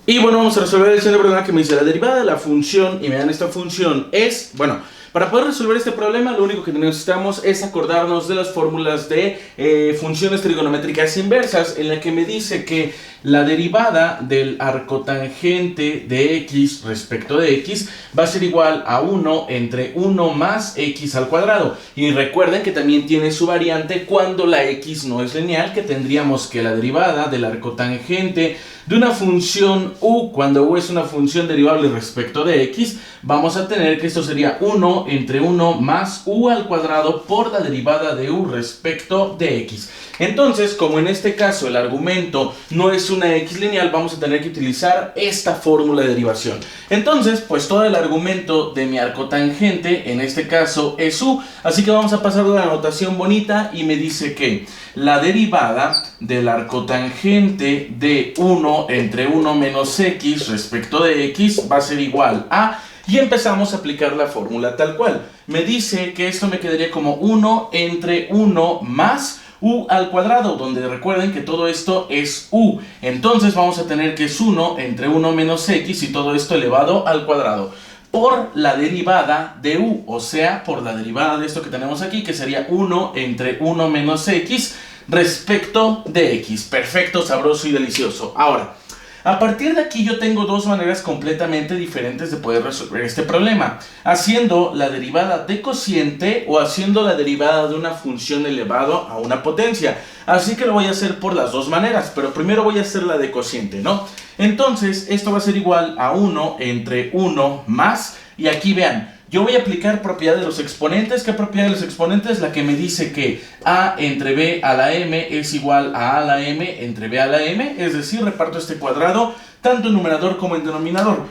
Y bueno, vamos a resolver el siguiente problema que me dice la derivada de la función, y me dan esta función es, bueno, para poder resolver este problema lo único que necesitamos es acordarnos de las fórmulas de funciones trigonométricas inversas, en la que me dice que la derivada del arcotangente de x respecto de x va a ser igual a 1 entre 1 más x al cuadrado. Y recuerden que también tiene su variante cuando la x no es lineal, que tendríamos que la derivada del arcotangente de una función u, cuando u es una función derivable respecto de x, vamos a tener que esto sería 1 entre 1 más u al cuadrado por la derivada de u respecto de x. Entonces, como en este caso el argumento no es una x lineal, vamos a tener que utilizar esta fórmula de derivación. Entonces, pues todo el argumento de mi arcotangente, en este caso, es u. Así que vamos a pasar a la notación bonita y me dice que la derivada del arcotangente de 1 entre 1 menos x respecto de x va a ser igual a... Y empezamos a aplicar la fórmula tal cual. Me dice que esto me quedaría como 1 entre 1 más u al cuadrado, donde recuerden que todo esto es u. Entonces vamos a tener que es 1 entre 1 menos x y todo esto elevado al cuadrado por la derivada de u, o sea, por la derivada de esto que tenemos aquí, que sería 1 entre 1 menos x respecto de x. Perfecto, sabroso y delicioso. Ahora, a partir de aquí yo tengo dos maneras completamente diferentes de poder resolver este problema. Haciendo la derivada de cociente o haciendo la derivada de una función elevado a una potencia. Así que lo voy a hacer por las dos maneras, pero primero voy a hacer la de cociente, ¿no? Entonces, esto va a ser igual a 1 entre 1 más, y aquí vean, yo voy a aplicar propiedad de los exponentes. ¿Qué propiedad de los exponentes? La que me dice que a entre b a la m es igual a la m entre b a la m, es decir, reparto este cuadrado tanto en numerador como en denominador.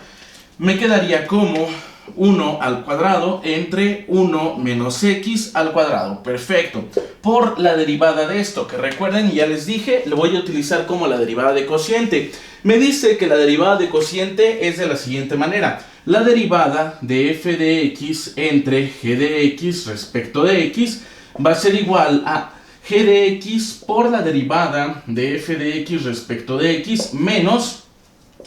Me quedaría como 1 al cuadrado entre 1 menos x al cuadrado. Perfecto. Por la derivada de esto, que recuerden, ya les dije, lo voy a utilizar como la derivada de cociente. Me dice que la derivada de cociente es de la siguiente manera. La derivada de f de x entre g de x respecto de x va a ser igual a g de x por la derivada de f de x respecto de x menos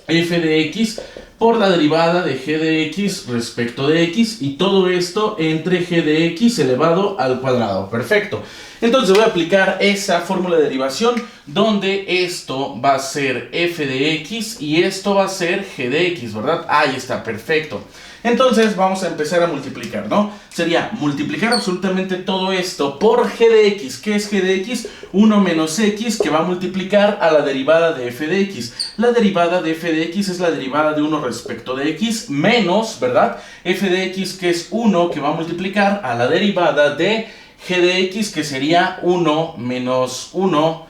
f de x por la derivada de g de x respecto de x, y todo esto entre g de x elevado al cuadrado. Perfecto. Entonces voy a aplicar esa fórmula de derivación donde esto va a ser f de x y esto va a ser g de x, ¿verdad? Ahí está, perfecto. Entonces vamos a empezar a multiplicar, ¿no? Sería multiplicar absolutamente todo esto por g de x. ¿Qué es g de x? 1 menos x, que va a multiplicar a la derivada de f de x. La derivada de f de x es la derivada de 1 respecto de x menos, ¿verdad? F de x, que es 1, que va a multiplicar a la derivada de g de x, que sería 1 menos 1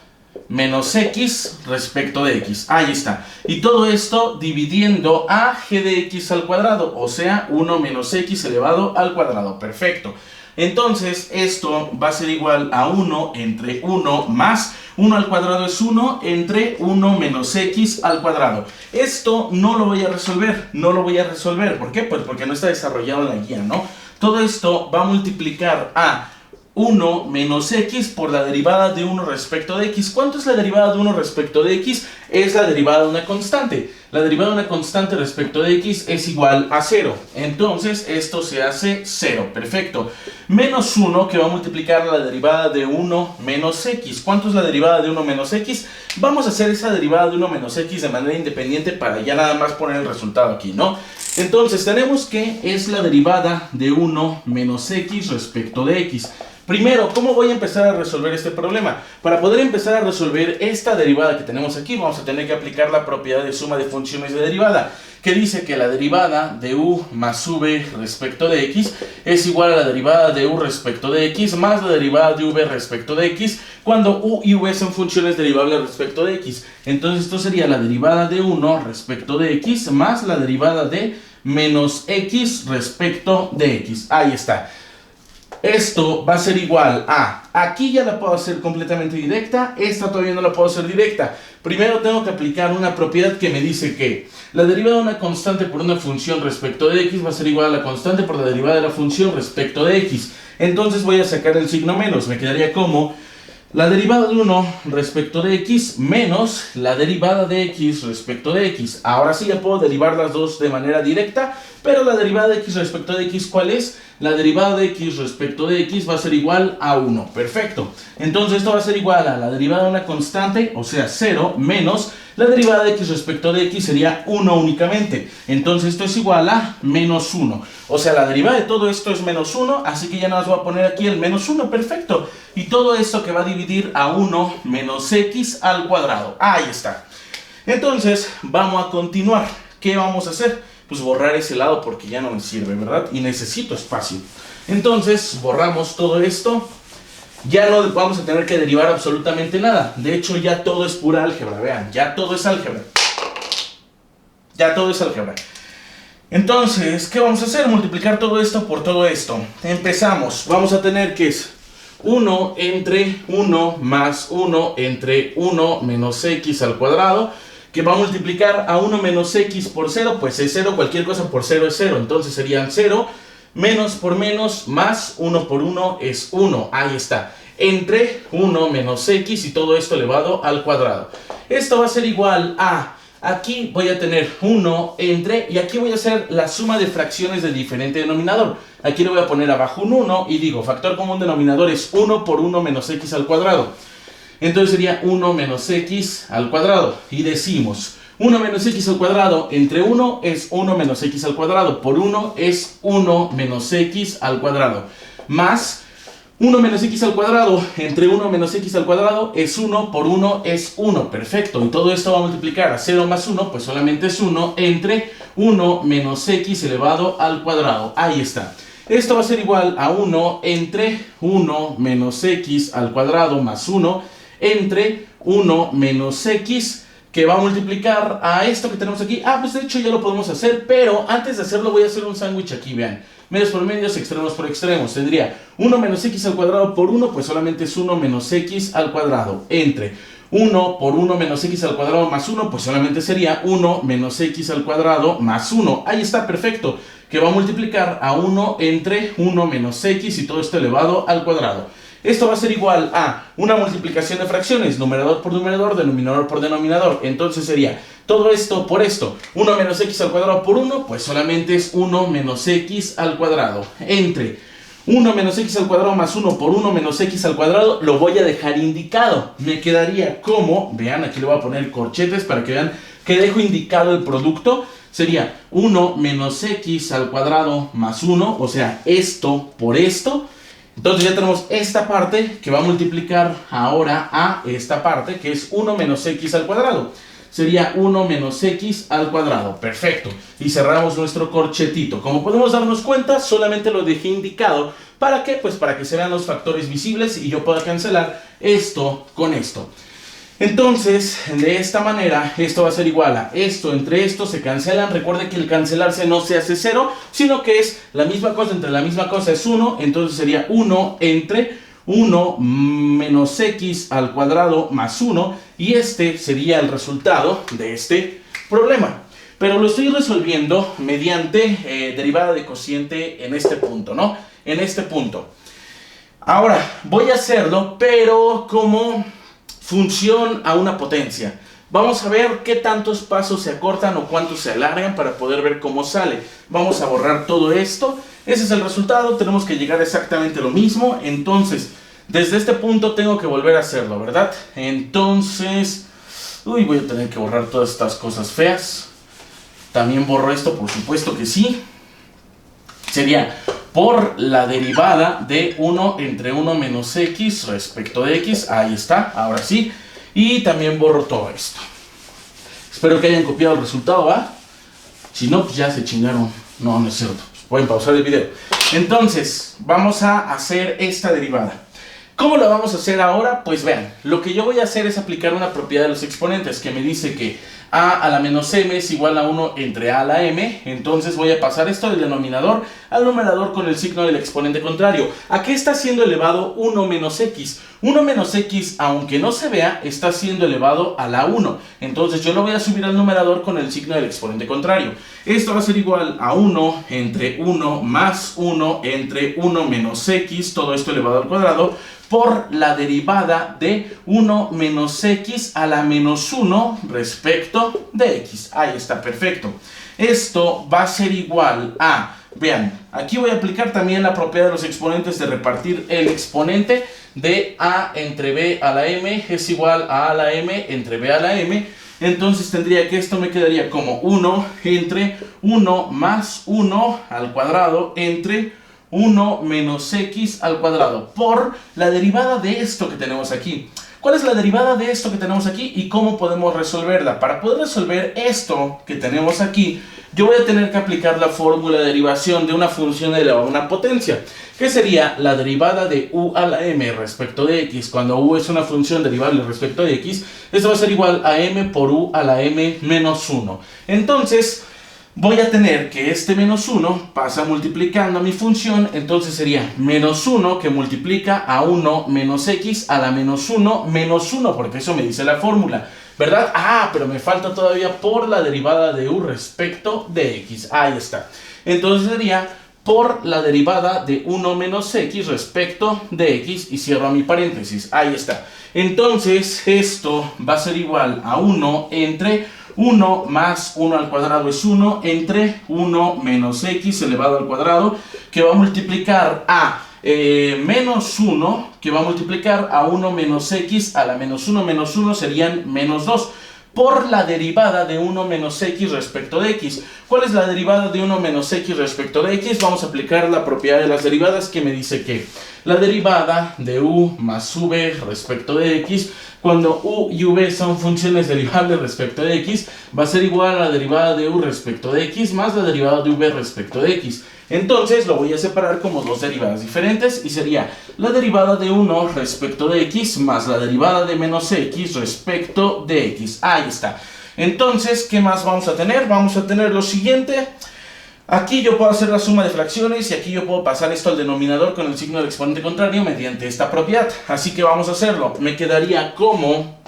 menos x respecto de x. Ahí está. Y todo esto dividiendo a g de x al cuadrado, o sea, 1 menos x elevado al cuadrado. Perfecto. Entonces, esto va a ser igual a 1 entre 1 más 1 al cuadrado es 1 entre 1 menos x al cuadrado. Esto no lo voy a resolver, ¿Por qué? Pues porque no está desarrollado en la guía, ¿no? Todo esto va a multiplicar a 1 menos x por la derivada de 1 respecto de x. ¿Cuánto es la derivada de 1 respecto de x? Es la derivada de una constante. La derivada de una constante respecto de x es igual a 0. Entonces esto se hace 0. Perfecto. Menos 1, que va a multiplicar la derivada de 1 menos x. ¿Cuánto es la derivada de 1 menos x? Vamos a hacer esa derivada de 1 menos x de manera independiente para ya nada más poner el resultado aquí, ¿no? Entonces tenemos que es la derivada de 1 menos x respecto de x. Primero, ¿cómo voy a empezar a resolver este problema? Para poder empezar a resolver esta derivada que tenemos aquí, vamos a tener que aplicar la propiedad de suma de funciones de derivada, que dice que la derivada de u más v respecto de x es igual a la derivada de u respecto de x más la derivada de v respecto de x, cuando u y v son funciones derivables respecto de x. Entonces esto sería la derivada de 1 respecto de x más la derivada de menos x respecto de x. Ahí está. Esto va a ser igual a, aquí ya la puedo hacer completamente directa, esta todavía no la puedo hacer directa. Primero tengo que aplicar una propiedad que me dice que la derivada de una constante por una función respecto de x va a ser igual a la constante por la derivada de la función respecto de x. Entonces voy a sacar el signo menos, me quedaría como La derivada de 1 respecto de x menos la derivada de x respecto de x. Ahora sí ya puedo derivar las dos de manera directa, pero la derivada de x respecto de x, ¿cuál es? La derivada de x respecto de x va a ser igual a 1. Perfecto. Entonces esto va a ser igual a la derivada de una constante, o sea 0, menos la derivada de x respecto de x sería 1 únicamente. Entonces esto es igual a menos 1. O sea, la derivada de todo esto es menos 1, así que ya nada más voy a poner aquí el menos 1, perfecto. Y todo esto que va a dividir a 1 menos x al cuadrado. Ahí está. Entonces, vamos a continuar. ¿Qué vamos a hacer? Pues borrar ese lado porque ya no me sirve, ¿verdad? Y necesito espacio. Entonces, borramos todo esto. Ya no vamos a tener que derivar absolutamente nada. De hecho, ya todo es pura álgebra, vean. Ya todo es álgebra. Ya todo es álgebra. Entonces, ¿qué vamos a hacer? Multiplicar todo esto por todo esto. Empezamos. Vamos a tener que es 1 entre 1 más 1 entre 1 menos x al cuadrado, que va a multiplicar a 1 menos x por 0, pues es 0, cualquier cosa por 0 es 0, entonces serían 0, menos por menos, más 1 por 1 es 1, ahí está, entre 1 menos x y todo esto elevado al cuadrado. Esto va a ser igual a... Aquí voy a tener 1 entre, y aquí voy a hacer la suma de fracciones del diferente denominador. Aquí le voy a poner abajo un 1 y digo, factor común denominador es 1 por 1 menos x al cuadrado. Entonces sería 1 menos x al cuadrado. Y decimos, 1 menos x al cuadrado entre 1 es 1 menos x al cuadrado. Por 1 es 1 menos x al cuadrado. Más 1 menos x al cuadrado entre 1 menos x al cuadrado es 1, por 1 es 1, perfecto. Y todo esto va a multiplicar a 0 más 1, pues solamente es 1, entre 1 menos x elevado al cuadrado. Ahí está. Esto va a ser igual a 1 entre 1 menos x al cuadrado más 1 entre 1 menos x, que va a multiplicar a esto que tenemos aquí. Pues de hecho ya lo podemos hacer, pero antes de hacerlo voy a hacer un sándwich aquí, vean. Medios por medios, extremos por extremos. Tendría 1 menos x al cuadrado por 1, pues solamente es 1 menos x al cuadrado. Entre 1 por 1 menos x al cuadrado más 1, pues solamente sería 1 menos x al cuadrado más 1. Ahí está, perfecto. Que va a multiplicar a 1 entre 1 menos x y todo esto elevado al cuadrado. Esto va a ser igual a una multiplicación de fracciones, numerador por numerador, denominador por denominador. Entonces sería todo esto por esto. 1 menos x al cuadrado por 1, pues solamente es 1 menos x al cuadrado. Entre 1 menos x al cuadrado más 1 por 1 menos x al cuadrado, lo voy a dejar indicado. Me quedaría como, vean, aquí le voy a poner corchetes para que vean que dejo indicado el producto. Sería 1 menos x al cuadrado más 1, o sea, esto por esto. Entonces ya tenemos esta parte que va a multiplicar ahora a esta parte, que es 1 menos x al cuadrado. Sería 1 menos x al cuadrado. Perfecto. Y cerramos nuestro corchetito. Como podemos darnos cuenta, solamente lo dejé indicado. ¿Para qué? Pues para que se vean los factores visibles y yo pueda cancelar esto con esto. Entonces, de esta manera, esto va a ser igual a esto entre esto, se cancelan. Recuerde que el cancelarse no se hace 0, sino que es la misma cosa entre la misma cosa es 1. Entonces sería 1 entre 1 menos x al cuadrado más 1. Y este sería el resultado de este problema. Pero lo estoy resolviendo mediante derivada de cociente en este punto, ¿no? En este punto. Ahora, voy a hacerlo, pero como función a una potencia. Vamos a ver qué tantos pasos se acortan o cuántos se alargan para poder ver cómo sale. Vamos a borrar todo esto. Ese es el resultado. Tenemos que llegar exactamente a lo mismo. Entonces, desde este punto tengo que volver a hacerlo, ¿verdad? Entonces, voy a tener que borrar todas estas cosas feas. También borro esto, por supuesto que sí. Sería por la derivada de 1 entre 1 menos x respecto de x. Ahí está, ahora sí. Y también borro todo esto. Espero que hayan copiado el resultado, ¿va? Si no, pues ya se chingaron. No, no es cierto. Pueden pausar el video. Entonces, vamos a hacer esta derivada. ¿Cómo la vamos a hacer ahora? Pues vean, lo que yo voy a hacer es aplicar una propiedad de los exponentes que me dice que a la menos m es igual a 1 entre a la m. Entonces voy a pasar esto del denominador al numerador con el signo del exponente contrario. ¿A qué está siendo elevado 1 menos x? 1 menos x, aunque no se vea, está siendo elevado a la 1. Entonces yo lo voy a subir al numerador con el signo del exponente contrario. Esto va a ser igual a 1 entre 1 más 1 entre 1 menos x, todo esto elevado al cuadrado, por la derivada de 1 menos x a la menos 1 respecto de x. Ahí está, perfecto. Esto va a ser igual a, vean, aquí voy a aplicar también la propiedad de los exponentes de repartir el exponente de a entre b a la m es igual a la m entre b a la m. Entonces tendría que esto me quedaría como 1 entre 1 más 1 al cuadrado entre 1 menos x al cuadrado por la derivada de esto que tenemos aquí. ¿Cuál es la derivada de esto que tenemos aquí y cómo podemos resolverla? Para poder resolver esto que tenemos aquí, yo voy a tener que aplicar la fórmula de derivación de una función elevada a una potencia, que sería la derivada de u a la m respecto de x. Cuando u es una función derivable respecto de x, esto va a ser igual a m por u a la m menos 1. Entonces, voy a tener que este menos 1 pasa multiplicando a mi función, entonces sería menos 1 que multiplica a 1 menos x a la menos 1 menos 1, porque eso me dice la fórmula, ¿verdad? Ah, pero me falta todavía por la derivada de u respecto de x, ahí está. Entonces sería por la derivada de 1 menos x respecto de x y cierro mi paréntesis, ahí está. Entonces esto va a ser igual a 1 entre 1 más 1 al cuadrado es 1 entre 1 menos x elevado al cuadrado, que va a multiplicar a menos 1, que va a multiplicar a 1 menos x a la menos 1 serían menos 2, por la derivada de 1 menos x respecto de x. ¿Cuál es la derivada de 1 menos x respecto de x? Vamos a aplicar la propiedad de las derivadas, que me dice que la derivada de u más v respecto de x, cuando u y v son funciones derivables respecto de x, va a ser igual a la derivada de u respecto de x más la derivada de v respecto de x. Entonces lo voy a separar como dos derivadas diferentes y sería la derivada de 1 respecto de x más la derivada de menos x respecto de x. Ahí está. Entonces, ¿qué más vamos a tener? Vamos a tener lo siguiente. Aquí yo puedo hacer la suma de fracciones y aquí yo puedo pasar esto al denominador con el signo del exponente contrario mediante esta propiedad. Así que vamos a hacerlo. Me quedaría como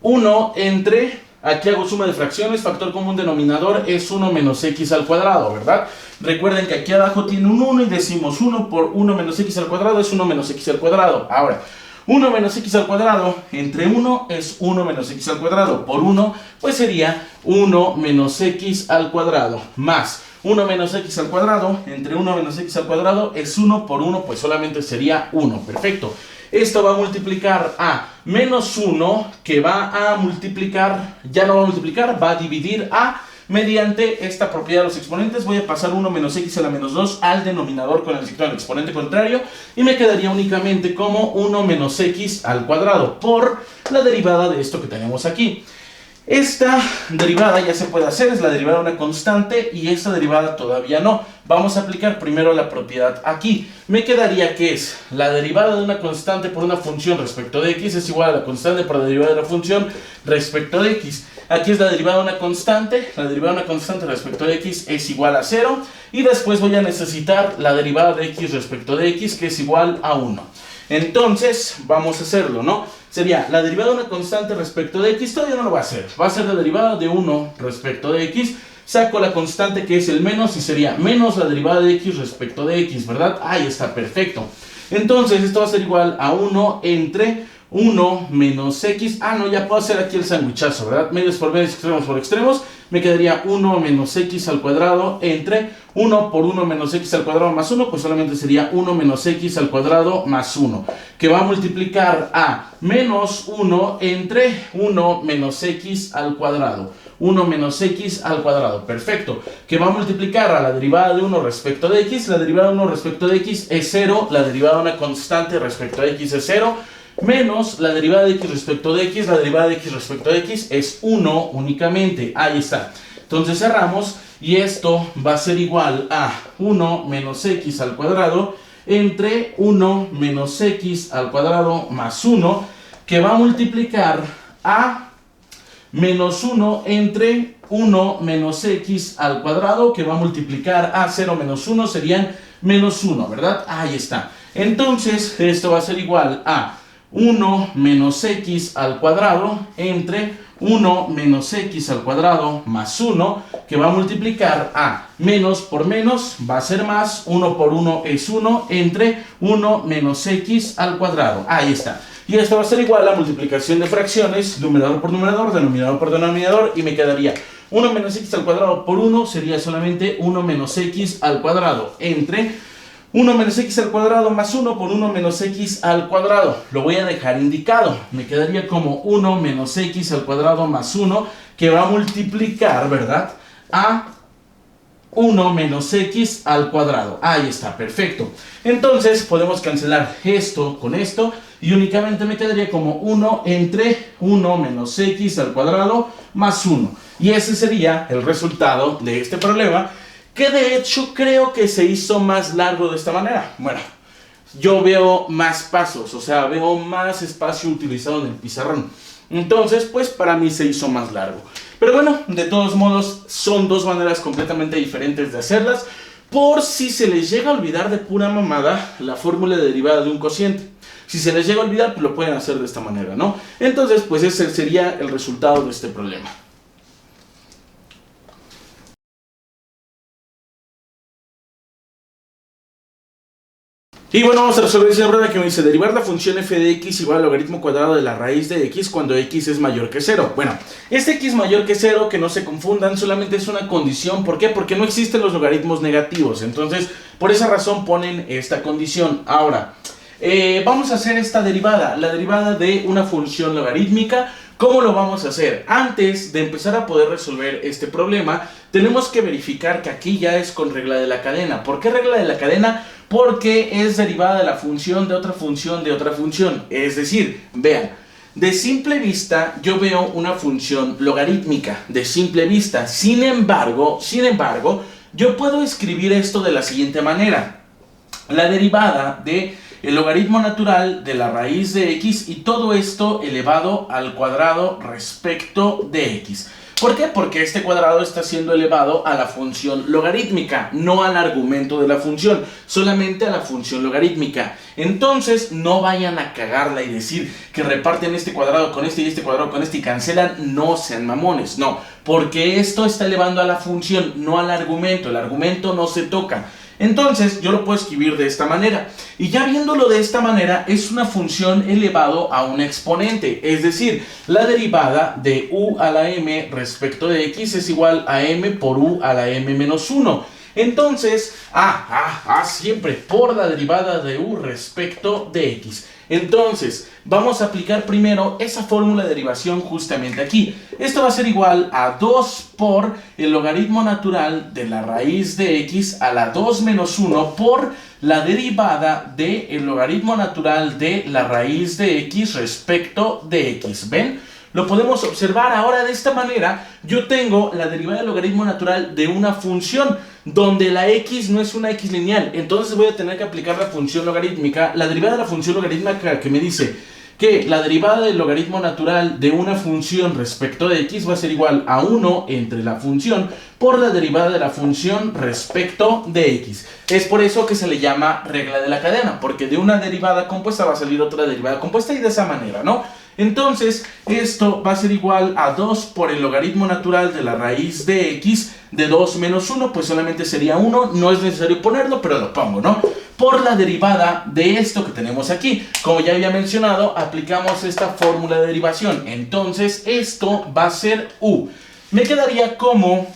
1 entre, aquí hago suma de fracciones, factor común denominador es 1 menos x al cuadrado, ¿verdad? Recuerden que aquí abajo tiene un 1 y decimos 1 por 1 menos x al cuadrado es 1 menos x al cuadrado. Ahora, 1 menos x al cuadrado entre 1 es 1 menos x al cuadrado por 1, pues sería 1 menos x al cuadrado más 1 menos x al cuadrado entre 1 menos x al cuadrado es 1 por 1, pues solamente sería 1. Perfecto. Esto va a multiplicar a menos 1, que va a multiplicar, ya no va a multiplicar, va a dividir a, mediante esta propiedad de los exponentes, voy a pasar 1 menos x a la menos 2 al denominador con el signo del exponente contrario y me quedaría únicamente como 1 menos x al cuadrado por la derivada de esto que tenemos aquí. Esta derivada ya se puede hacer, es la derivada de una constante y esta derivada todavía no. Vamos a aplicar primero la propiedad aquí. Me quedaría que es la derivada de una constante por una función respecto de x es igual a la constante por la derivada de la función respecto de x. Aquí es la derivada de una constante, la derivada de una constante respecto de x es igual a 0 y después voy a necesitar la derivada de x respecto de x, que es igual a 1. Entonces, vamos a hacerlo, ¿no? Sería la derivada de una constante respecto de x, todavía no lo va a hacer. Va a ser la derivada de 1 respecto de x, saco la constante que es el menos y sería menos la derivada de x respecto de x, ¿verdad? Ahí está, perfecto. Entonces, esto va a ser igual a 1 entre 1 menos x. Ah, no, ya puedo hacer aquí el sandwichazo, ¿verdad? Medios por medios, extremos por extremos. Me quedaría 1 menos x al cuadrado entre 1 por 1 menos x al cuadrado más 1, pues solamente sería 1 menos x al cuadrado más 1, que va a multiplicar a menos 1 entre 1 menos x al cuadrado. 1 menos x al cuadrado, perfecto, que va a multiplicar a la derivada de 1 respecto de x. La derivada de 1 respecto de x es 0, la derivada de una constante respecto de x es 0, menos la derivada de x respecto de x, la derivada de x respecto de x es 1 únicamente, ahí está. Entonces cerramos y esto va a ser igual a 1 menos x al cuadrado entre 1 menos x al cuadrado más 1, que va a multiplicar a menos 1 entre 1 menos x al cuadrado, que va a multiplicar a 0 menos 1, serían menos 1, ¿verdad? Ahí está. Entonces esto va a ser igual a 1 menos x al cuadrado entre 1 menos x al cuadrado más 1, que va a multiplicar a menos por menos, va a ser más, 1 por 1 es 1, entre 1 menos x al cuadrado. Ahí está. Y esto va a ser igual a multiplicación de fracciones, numerador por numerador, denominador por denominador, y me quedaría 1 menos x al cuadrado por 1 sería solamente 1 menos x al cuadrado, entre 1 menos x al cuadrado más 1 por 1 menos x al cuadrado. Lo voy a dejar indicado. Me quedaría como 1 menos x al cuadrado más 1, que va a multiplicar, ¿verdad?, a 1 menos x al cuadrado. Ahí está, perfecto. Entonces podemos cancelar esto con esto y únicamente me quedaría como 1 entre 1 menos x al cuadrado más 1. Y ese sería el resultado de este problema, que de hecho creo que se hizo más largo de esta manera. Bueno, yo veo más pasos, o sea, veo más espacio utilizado en el pizarrón. Entonces, pues para mí se hizo más largo. Pero bueno, de todos modos, son dos maneras completamente diferentes de hacerlas. Por si se les llega a olvidar de pura mamada la fórmula de derivada de un cociente. Si se les llega a olvidar, pues lo pueden hacer de esta manera, ¿no? Entonces, pues ese sería el resultado de este problema. Y bueno, vamos a resolver esa prueba que me dice derivar la función f de x igual al logaritmo cuadrado de la raíz de x cuando x es mayor que 0. Bueno, este x mayor que 0, que no se confundan, solamente es una condición. ¿Por qué? Porque no existen los logaritmos negativos. Entonces, por esa razón ponen esta condición. Ahora, vamos a hacer esta derivada, la derivada de una función logarítmica. ¿Cómo lo vamos a hacer? Antes de empezar a poder resolver este problema, tenemos que verificar que aquí ya es con regla de la cadena. ¿Por qué regla de la cadena? Porque es derivada de la función de otra función de otra función. Es decir, vean, de simple vista yo veo una función logarítmica, de simple vista. Sin embargo, yo puedo escribir esto de la siguiente manera. La derivada de el logaritmo natural de la raíz de x y todo esto elevado al cuadrado respecto de x. ¿Por qué? Porque este cuadrado está siendo elevado a la función logarítmica, no al argumento de la función, solamente a la función logarítmica. Entonces, no vayan a cagarla y decir que reparten este cuadrado con este y este cuadrado con este y cancelan. No sean mamones, no. Porque esto está elevando a la función, no al argumento. El argumento no se toca. Entonces, yo lo puedo escribir de esta manera. Y ya viéndolo de esta manera, es una función elevado a un exponente. Es decir, la derivada de u a la m respecto de x es igual a m por u a la m menos 1. Entonces, siempre por la derivada de u respecto de x. Entonces, vamos a aplicar primero esa fórmula de derivación justamente aquí. Esto va a ser igual a 2 por el logaritmo natural de la raíz de x a la 2 menos 1 por la derivada del logaritmo natural de la raíz de x respecto de x. ¿Ven? Lo podemos observar ahora de esta manera. Yo tengo la derivada del logaritmo natural de una función donde la x no es una x lineal. Entonces voy a tener que aplicar la función logarítmica. La derivada de la función logarítmica que me dice que la derivada del logaritmo natural de una función respecto de x va a ser igual a 1 entre la función por la derivada de la función respecto de x. Es por eso que se le llama regla de la cadena, porque de una derivada compuesta va a salir otra derivada compuesta y de esa manera, ¿no? Entonces, esto va a ser igual a 2 por el logaritmo natural de la raíz de x de 2 menos 1, pues solamente sería 1, no es necesario ponerlo, pero lo pongo, ¿no? Por la derivada de esto que tenemos aquí. Como ya había mencionado, aplicamos esta fórmula de derivación. Entonces, esto va a ser u. Me quedaría como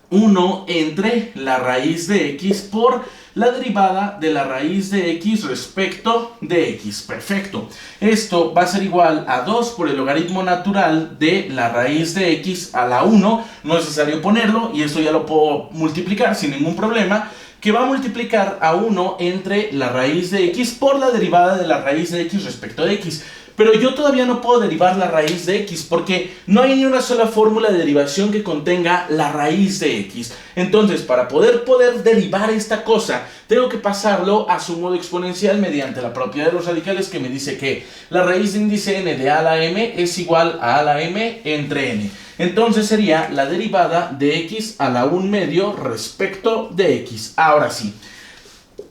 1 entre la raíz de x por la derivada de la raíz de x respecto de x. Perfecto. Esto va a ser igual a 2 por el logaritmo natural de la raíz de x a la 1. No es necesario ponerlo y esto ya lo puedo multiplicar sin ningún problema, que va a multiplicar a 1 entre la raíz de x por la derivada de la raíz de x respecto de x. Pero yo todavía no puedo derivar la raíz de x porque no hay ni una sola fórmula de derivación que contenga la raíz de x. Entonces, para poder derivar esta cosa, tengo que pasarlo a su modo exponencial mediante la propiedad de los radicales, que me dice que la raíz de índice n de a a la m es igual a la m entre n. Entonces sería la derivada de x a la 1 medio respecto de x. Ahora sí.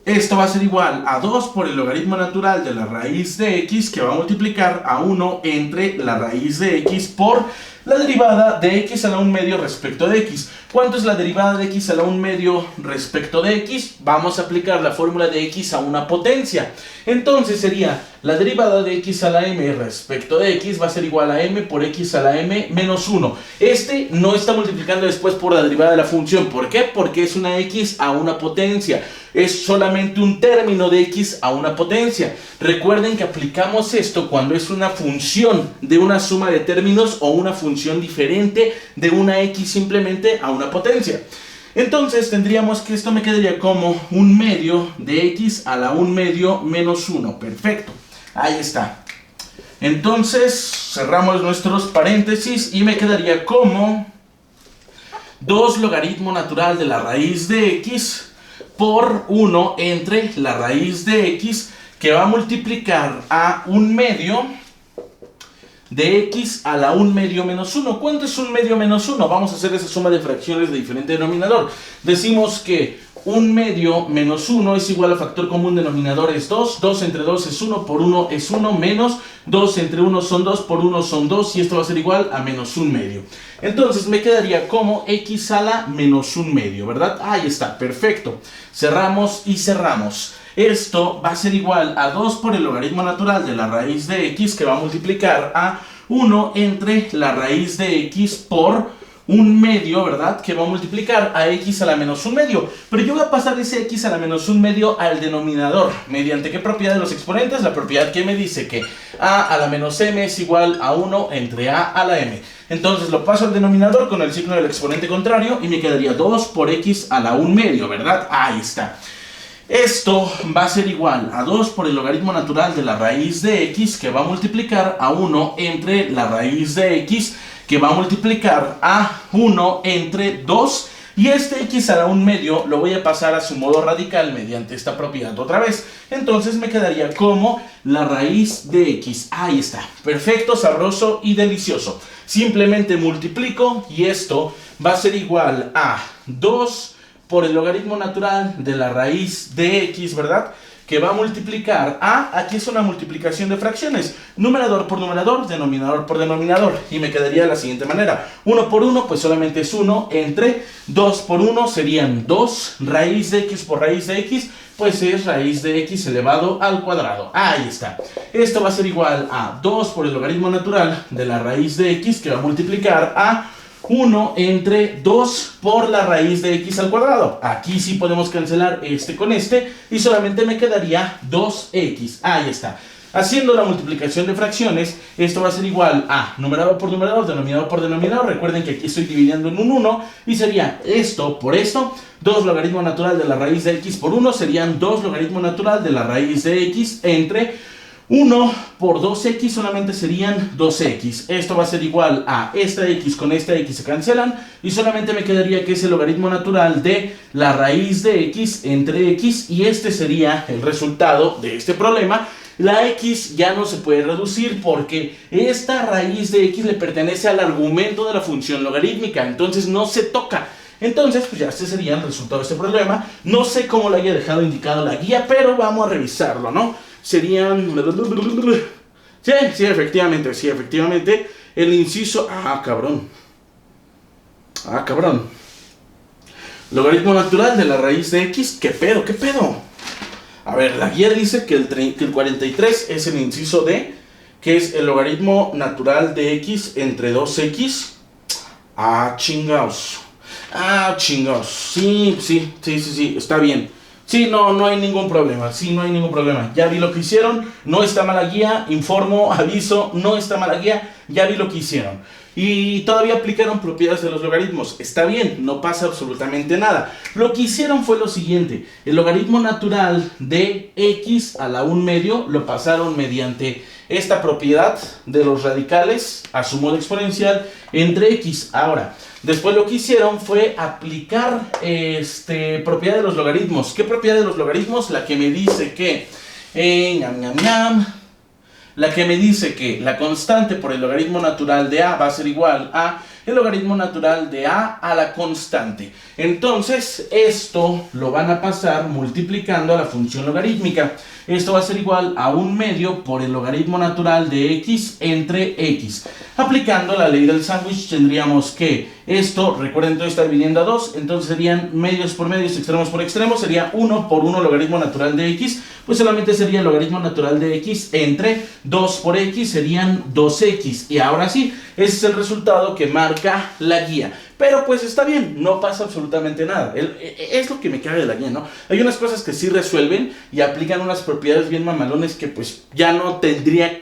Esto va a ser igual a 2 por el logaritmo natural de la raíz de x, que va a multiplicar a 1 entre la raíz de x por la derivada de x a la 1 medio respecto de x. ¿Cuánto es la derivada de x a la 1 medio respecto de x? Vamos a aplicar la fórmula de x a una potencia. Entonces sería la derivada de x a la m respecto de x va a ser igual a m por x a la m menos 1. Este no está multiplicando después por la derivada de la función. ¿Por qué? Porque es una x a una potencia. Es solamente un término de x a una potencia. Recuerden que aplicamos esto cuando es una función de una suma de términos o una función diferente de una x simplemente a una potencia. Entonces tendríamos que esto me quedaría como un medio de x a la 1 medio menos 1. Perfecto. Ahí está. Entonces cerramos nuestros paréntesis y me quedaría como 2 logaritmo natural de la raíz de x por 1 entre la raíz de x, que va a multiplicar a 1 medio de x a la 1 medio menos 1. ¿Cuánto es 1 medio menos 1? Vamos a hacer esa suma de fracciones de diferente denominador. Decimos que 1 medio menos 1 es igual al factor común denominador es 2. 2 entre 2 es 1, por 1 es 1, menos 2 entre 1 son 2, por 1 son 2, y esto va a ser igual a menos 1 medio. Entonces me quedaría como x a la menos 1 medio, ¿verdad? Ahí está, perfecto. Cerramos y cerramos. Esto va a ser igual a 2 por el logaritmo natural de la raíz de x, que va a multiplicar a 1 entre la raíz de x por 1 medio, ¿verdad? Que va a multiplicar a x a la menos 1 medio. Pero yo voy a pasar ese x a la menos 1 medio al denominador. ¿Mediante qué propiedad de los exponentes? La propiedad que me dice que a la menos m es igual a 1 entre a la m. Entonces lo paso al denominador con el signo del exponente contrario y me quedaría 2 por x a la 1 medio, ¿verdad? Ahí está. Esto va a ser igual a 2 por el logaritmo natural de la raíz de x, que va a multiplicar a 1 entre la raíz de x, que va a multiplicar a 1 entre 2, y este x a la 1 medio lo voy a pasar a su modo radical mediante esta propiedad otra vez. Entonces me quedaría como la raíz de x. Ahí está, perfecto, sabroso y delicioso. Simplemente multiplico y esto va a ser igual a 2 por el logaritmo natural de la raíz de x, ¿verdad? Que va a multiplicar a, aquí es una multiplicación de fracciones, numerador por numerador, denominador por denominador, y me quedaría de la siguiente manera: 1 por 1 pues solamente es 1, entre 2 por 1 serían 2, raíz de x por raíz de x pues es raíz de x elevado al cuadrado. Ahí está. Esto va a ser igual a 2 por el logaritmo natural de la raíz de x, que va a multiplicar a 1 entre 2 por la raíz de x al cuadrado. Aquí sí podemos cancelar este con este y solamente me quedaría 2x. Ahí está. Haciendo la multiplicación de fracciones, esto va a ser igual a numerador por numerador, denominador por denominador. Recuerden que aquí estoy dividiendo en un 1 y sería esto por esto. 2 logaritmo natural de la raíz de x por 1 serían 2 logaritmo natural de la raíz de x entre 1 por 2x solamente serían 2x. Esto va a ser igual a esta x con esta x se cancelan y solamente me quedaría que es el logaritmo natural de la raíz de x entre x, y este sería el resultado de este problema. La x ya no se puede reducir porque esta raíz de x le pertenece al argumento de la función logarítmica, entonces no se toca. Entonces, pues ya este sería el resultado de este problema. No sé cómo lo haya dejado indicado la guía, pero vamos a revisarlo, ¿no? Serían... Sí, efectivamente. El inciso... cabrón. Logaritmo natural de la raíz de x. ¿Qué pedo? A ver, la guía dice que el 43 es el inciso D, que es el logaritmo natural de x entre 2x. Chingaos. Sí, está bien. Sí, no hay ningún problema. Ya vi lo que hicieron. No está mala guía. Informo, aviso. No está mala guía. Ya vi lo que hicieron. Y todavía aplicaron propiedades de los logaritmos. Está bien, no pasa absolutamente nada. Lo que hicieron fue lo siguiente: el logaritmo natural de x a la 1 medio lo pasaron mediante esta propiedad de los radicales a su modo exponencial entre x. Ahora, después lo que hicieron fue aplicar propiedad de los logaritmos. ¿Qué propiedad de los logaritmos? La que me dice que la que me dice que la constante por el logaritmo natural de a va a ser igual a el logaritmo natural de a la constante. Entonces, esto lo van a pasar multiplicando a la función logarítmica. Esto va a ser igual a 1/2 por el logaritmo natural de x entre x. Aplicando la ley del sándwich tendríamos que esto, recuerden, todo está dividiendo a 2, entonces serían medios por medios, extremos por extremos, sería 1 por 1 logaritmo natural de x, pues solamente sería el logaritmo natural de x entre 2 por x, serían 2x. Y ahora sí, ese es el resultado que marca la guía. Pero pues está bien, no pasa absolutamente nada. Es lo que me caga de la guía, ¿no? Hay unas cosas que sí resuelven y aplican unas propiedades bien mamalones que pues ya no tendría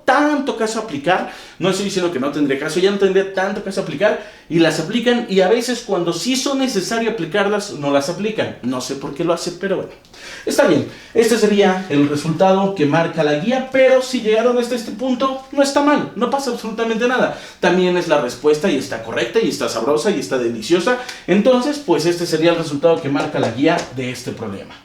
tanto caso aplicar. No estoy diciendo que no tendría caso, ya no tendría tanto caso aplicar y las aplican, y a veces cuando sí son necesario aplicarlas, no las aplican. No sé por qué lo hacen, pero bueno. Está bien, este sería el resultado que marca la guía, pero si llegaron hasta este punto, no está mal, no pasa absolutamente nada. También es la respuesta y está correcta y está sabrosa y está deliciosa. Entonces, pues este sería el resultado que marca la guía de este problema.